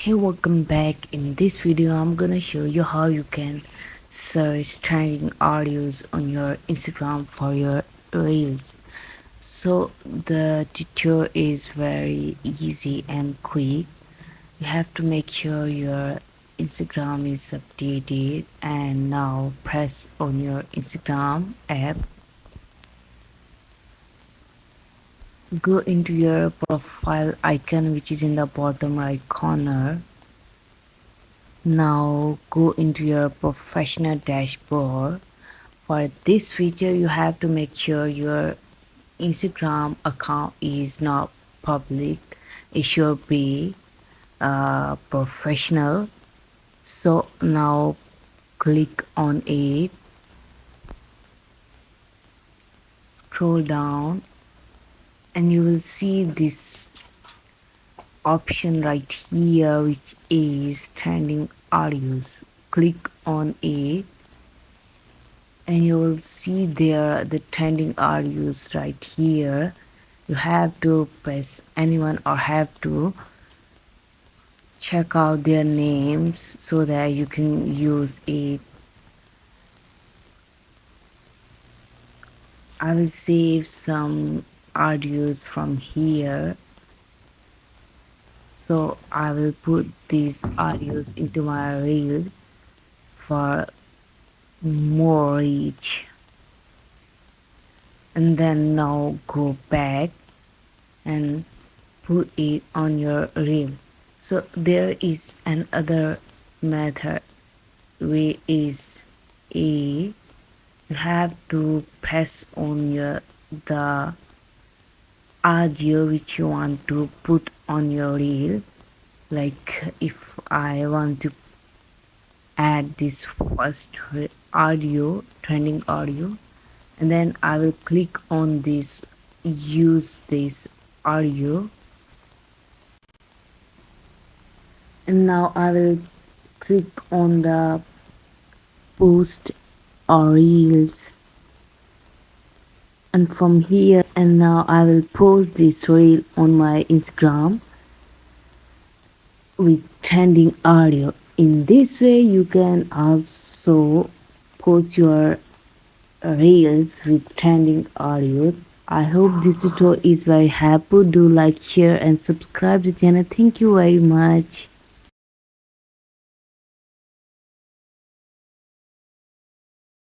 Hey, welcome back. In this video I'm gonna show you how you can search trending audios on your Instagram for your reels. So the tutorial is very easy and quick. You have to make sure your Instagram is updated, and now press on your Instagram app. Go into your profile icon, which is in the bottom right corner. Now go into your professional dashboard. For this feature, you have to make sure your Instagram account is not public. It should be professional. So now click on it, scroll down, and you will see this option right here, which is trending audios. Click on it and you will see there the trending audios right here. You have to press anyone or have to check out their names so that you can use it. I will save some audios from here, so I will put these audios into my reel for more reach. And then now go back and put it on your reel. So there is another method, which is a you have to press on your the audio which you want to put on your reel. Like if I want to add this first audio, trending audio, and then I will click on this, use this audio, and now I will click on the post or reels, and from here, and now I will post this reel on my Instagram with trending audio. In this way you can also post your reels with trending audio. I hope this tutorial is very helpful. Do like, share and subscribe the channel. Thank you very much.